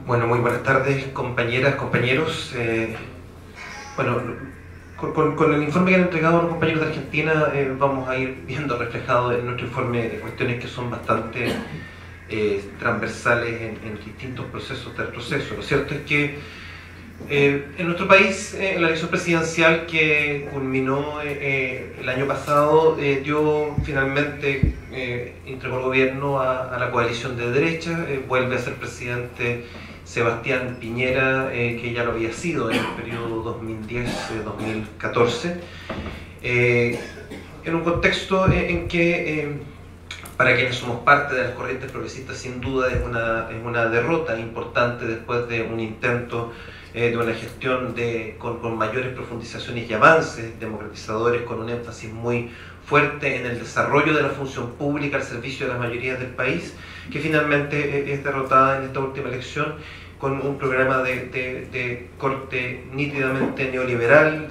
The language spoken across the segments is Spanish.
Bueno, muy buenas tardes, compañeras, compañeros. Bueno, con el informe que han entregado los compañeros de Argentina vamos a ir viendo reflejado en nuestro informe cuestiones que son bastante transversales en distintos procesos de retroceso. Lo cierto es que en nuestro país, la elección presidencial que culminó el año pasado finalmente entregó el gobierno a la coalición de derecha. Vuelve a ser presidente Sebastián Piñera, que ya lo había sido en el periodo 2010-2014, en un contexto en que para quienes somos parte de las corrientes progresistas sin duda es una derrota importante después de un intento de una gestión con mayores profundizaciones y avances democratizadores, con un énfasis muy fuerte en el desarrollo de la función pública al servicio de las mayorías del país, que finalmente es derrotada en esta última elección con un programa de corte nítidamente neoliberal,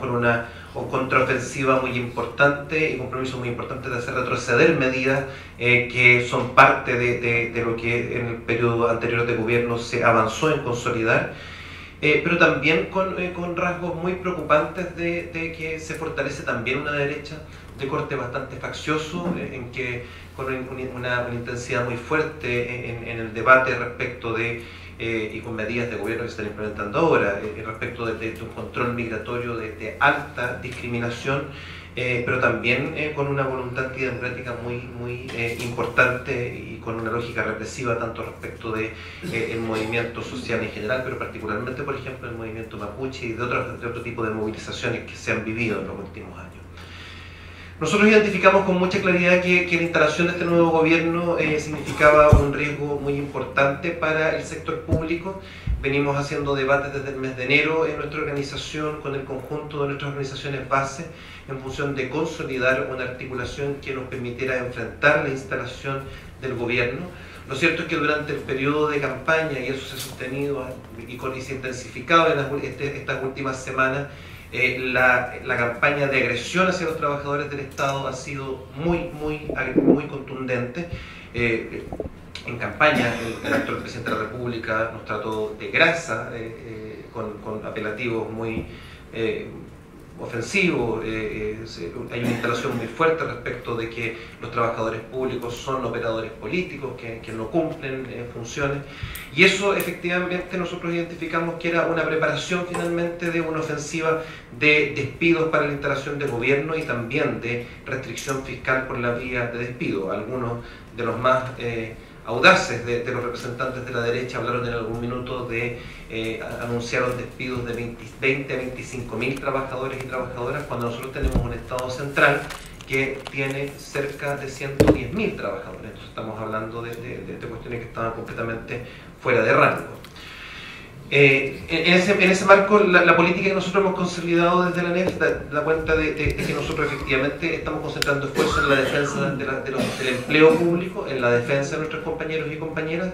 con una contraofensiva muy importante y compromiso muy importante de hacer retroceder medidas que son parte de lo que en el periodo anterior de gobierno se avanzó en consolidar, pero también con rasgos muy preocupantes de que se fortalece también una derecha de corte bastante faccioso, en que con una intensidad muy fuerte en el debate respecto y con medidas de gobierno que se están implementando ahora, respecto de un control migratorio de alta discriminación, pero también con una voluntad antidemocrática muy importante y con una lógica represiva tanto respecto del movimiento social en general, pero particularmente, por ejemplo, el movimiento mapuche y de otro tipo de movilizaciones que se han vivido en los últimos años. Nosotros identificamos con mucha claridad que la instalación de este nuevo gobierno significaba un riesgo muy importante para el sector público. Venimos haciendo debates desde el mes de enero en nuestra organización, con el conjunto de nuestras organizaciones base, en función de consolidar una articulación que nos permitiera enfrentar la instalación del gobierno. Lo cierto es que durante el periodo de campaña, y eso se ha sostenido y se ha intensificado en estas últimas semanas, la campaña de agresión hacia los trabajadores del Estado ha sido muy contundente. En campaña, el actual presidente de la República nos trató de grasa, con apelativos muy ofensivos. Hay una instalación muy fuerte respecto de que los trabajadores públicos son operadores políticos que no cumplen funciones, y eso efectivamente nosotros identificamos que era una preparación finalmente de una ofensiva de despidos para la instalación de gobierno y también de restricción fiscal por la vía de despido. Algunos de los más audaces de los representantes de la derecha hablaron en algún minuto anunciaron despidos de 20 a 25 mil trabajadores y trabajadoras, cuando nosotros tenemos un Estado central que tiene cerca de 110.000 trabajadores. Entonces estamos hablando de cuestiones que estaban completamente fuera de rango. En ese marco, la política que nosotros hemos consolidado desde la ANEF da cuenta de que nosotros efectivamente estamos concentrando esfuerzos en la defensa del empleo público, en la defensa de nuestros compañeros y compañeras,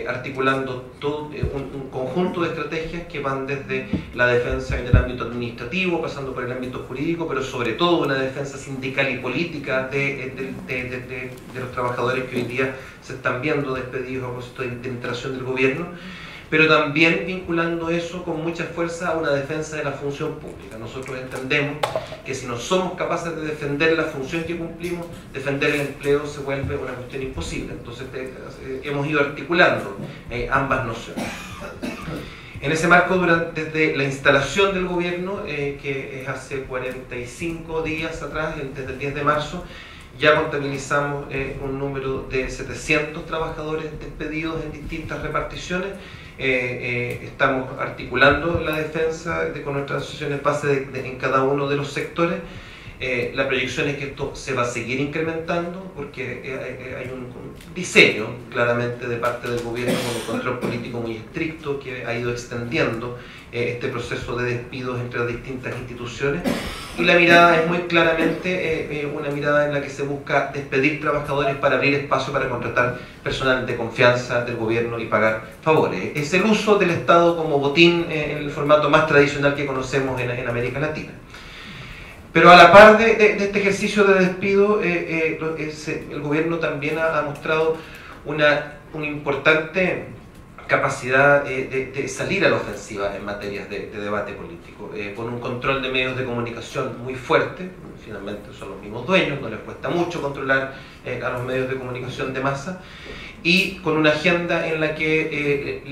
articulando todo un conjunto de estrategias que van desde la defensa en el ámbito administrativo, pasando por el ámbito jurídico, pero sobre todo una defensa sindical y política de los trabajadores que hoy día se están viendo despedidos a propósito de intervención del gobierno, pero también vinculando eso con mucha fuerza a una defensa de la función pública. Nosotros entendemos que si no somos capaces de defender la función que cumplimos, defender el empleo se vuelve una cuestión imposible. Entonces hemos ido articulando ambas nociones. En ese marco, desde la instalación del gobierno, que es hace 45 días atrás, desde el 10 de marzo, ya contabilizamos un número de 700 trabajadores despedidos en distintas reparticiones. Estamos articulando la defensa con nuestras asociaciones base en cada uno de los sectores. La proyección es que esto se va a seguir incrementando porque hay un diseño claramente de parte del gobierno con un control político muy estricto que ha ido extendiendo este proceso de despidos entre las distintas instituciones, y la mirada es muy claramente una mirada en la que se busca despedir trabajadores para abrir espacio para contratar personal de confianza del gobierno y pagar favores. Es el uso del Estado como botín en el formato más tradicional que conocemos en América Latina. Pero a la par de este ejercicio de despido, el gobierno también ha mostrado un importante capacidad de salir a la ofensiva en materias de debate político, con un control de medios de comunicación muy fuerte. Finalmente son los mismos dueños, no les cuesta mucho controlar a los medios de comunicación de masa, y con una agenda en la que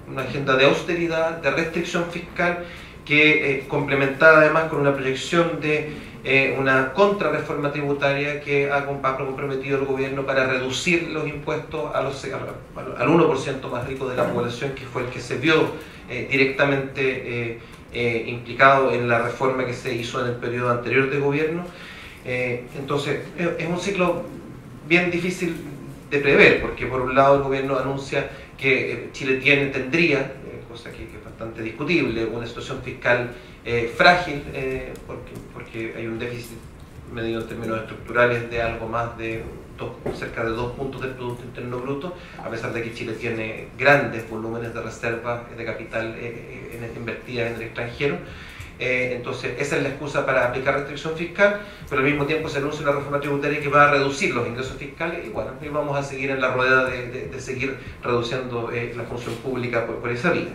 una agenda de austeridad, de restricción fiscal, que complementada además con una proyección de una contrarreforma tributaria que ha comprometido el gobierno para reducir los impuestos al 1% más rico de la población, que fue el que se vio directamente implicado en la reforma que se hizo en el periodo anterior de gobierno. Entonces es un ciclo bien difícil de prever, porque por un lado el gobierno anuncia que Chile tendría, cosa que es bastante discutible, una situación fiscal frágil, porque hay un déficit medido en términos estructurales de algo más de cerca de 2 puntos del Producto Interno Bruto, a pesar de que Chile tiene grandes volúmenes de reservas de capital invertidas en el extranjero. Entonces esa es la excusa para aplicar restricción fiscal, pero al mismo tiempo se anuncia una reforma tributaria que va a reducir los ingresos fiscales, y bueno, y vamos a seguir en la rueda de seguir reduciendo la función pública por esa vía.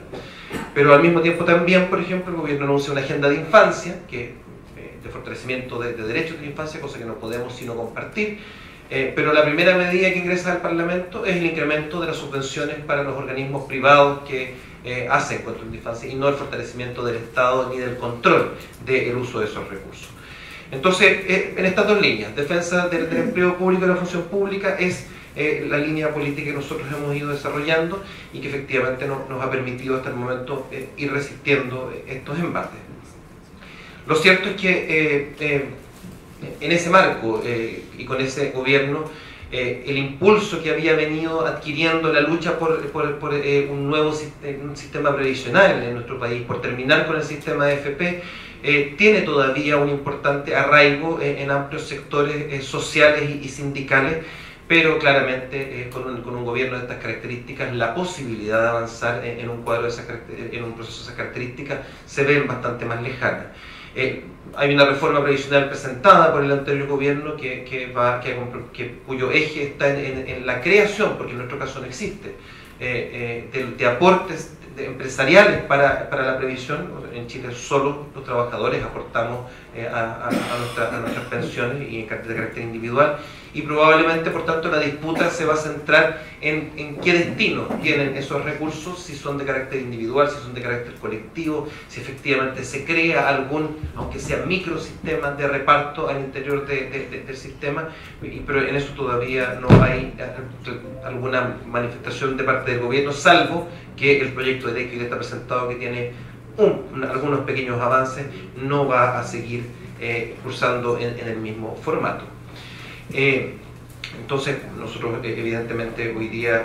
Pero al mismo tiempo también, por ejemplo, el gobierno anuncia una agenda de infancia, de fortalecimiento de derechos de infancia, cosa que no podemos sino compartir. Pero la primera medida que ingresa al Parlamento es el incremento de las subvenciones para los organismos privados que hacen control de infancia, y no el fortalecimiento del Estado ni del control del uso de esos recursos. Entonces, en estas dos líneas, defensa del empleo público y la función pública, es la línea política que nosotros hemos ido desarrollando y que efectivamente nos ha permitido hasta el momento ir resistiendo estos embates. Lo cierto es que en ese marco y con ese gobierno, el impulso que había venido adquiriendo la lucha por un nuevo sistema previsional en nuestro país, por terminar con el sistema de AFP, tiene todavía un importante arraigo en amplios sectores sociales y sindicales, pero claramente con un gobierno de estas características, la posibilidad de avanzar en un proceso de esas características se ve bastante más lejana. Hay una reforma previsional presentada por el anterior gobierno cuyo eje está en la creación, porque en nuestro caso no existe, de aportes empresariales para la previsión. En Chile solo los trabajadores aportamos a nuestras pensiones y de carácter individual, y probablemente por tanto la disputa se va a centrar en qué destino tienen esos recursos, si son de carácter individual, si son de carácter colectivo, si efectivamente se crea algún, aunque sea microsistema de reparto al interior del sistema, pero en eso todavía no hay alguna manifestación de parte del gobierno, salvo que el proyecto de ley que está presentado, que tiene algunos pequeños avances, no va a seguir cursando en el mismo formato. Entonces nosotros evidentemente hoy día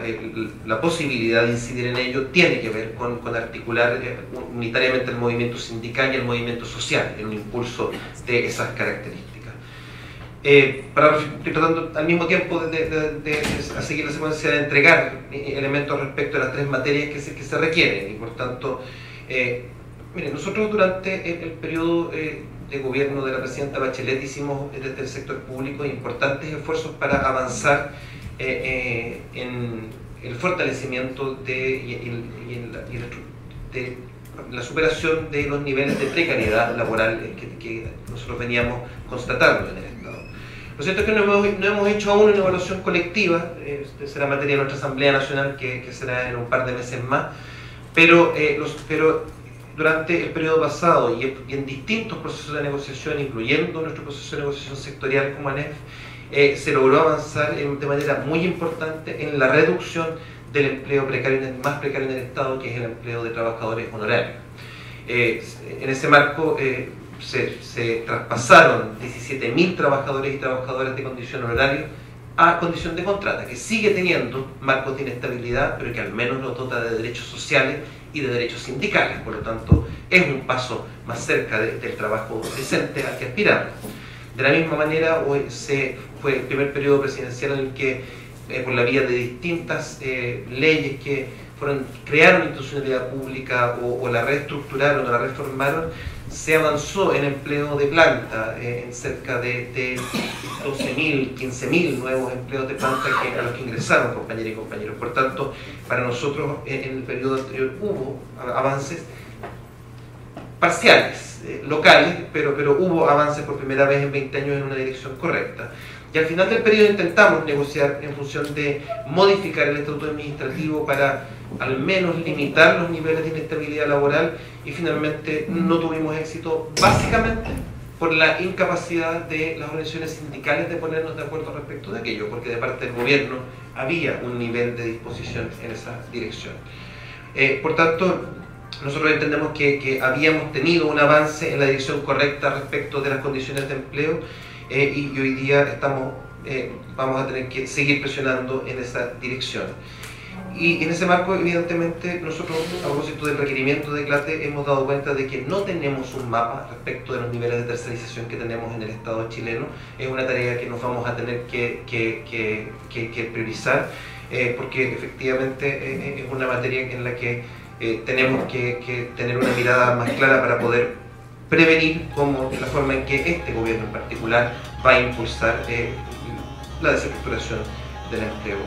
la posibilidad de incidir en ello tiene que ver con articular unitariamente el movimiento sindical y el movimiento social en un impulso de esas características. Estoy tratando al mismo tiempo de seguir la secuencia de entregar elementos respecto a las 3 materias que se requieren, y por tanto, miren, nosotros durante el periodo de gobierno de la presidenta Bachelet hicimos desde el sector público importantes esfuerzos para avanzar en el fortalecimiento de la superación de los niveles de precariedad laboral que nosotros veníamos constatando en el Estado. Lo cierto es que no hemos hecho aún una evaluación colectiva, será materia de nuestra Asamblea Nacional, que será en un par de meses más, pero durante el periodo pasado y en distintos procesos de negociación, incluyendo nuestro proceso de negociación sectorial como ANEF, se logró avanzar de manera muy importante en la reducción del empleo precario, más precario en el Estado, que es el empleo de trabajadores honorarios. En ese marco se traspasaron 17.000 trabajadores y trabajadoras de condición honoraria a condición de contrata, que sigue teniendo marcos de inestabilidad, pero que al menos nos dota de derechos sociales y de derechos sindicales. Por lo tanto, es un paso más cerca del trabajo decente al que aspiramos. De la misma manera, fue el primer periodo presidencial en el que, por la vía de distintas leyes que crearon institucionalidad pública o la reestructuraron o la reformaron, se avanzó en empleo de planta, en cerca de 12.000, 15.000 nuevos empleos de planta a los que ingresaron compañeras y compañeros. Por tanto, para nosotros en el periodo anterior hubo avances parciales, locales, pero hubo avances por primera vez en 20 años en una dirección correcta. Y al final del periodo intentamos negociar en función de modificar el estatuto administrativo para al menos limitar los niveles de inestabilidad laboral, y finalmente no tuvimos éxito, básicamente por la incapacidad de las organizaciones sindicales de ponernos de acuerdo respecto de aquello, porque de parte del gobierno había un nivel de disposición en esa dirección. Por tanto, nosotros entendemos que habíamos tenido un avance en la dirección correcta respecto de las condiciones de empleo, y hoy día vamos a tener que seguir presionando en esa dirección. Y en ese marco, evidentemente, nosotros, a propósito del requerimiento de CLATE, hemos dado cuenta de que no tenemos un mapa respecto de los niveles de tercerización que tenemos en el Estado chileno. Es una tarea que nos vamos a tener que priorizar, porque efectivamente es una materia en la que tenemos que tener una mirada más clara para poder prevenir cómo la forma en que este gobierno en particular va a impulsar la desestructuración del empleo.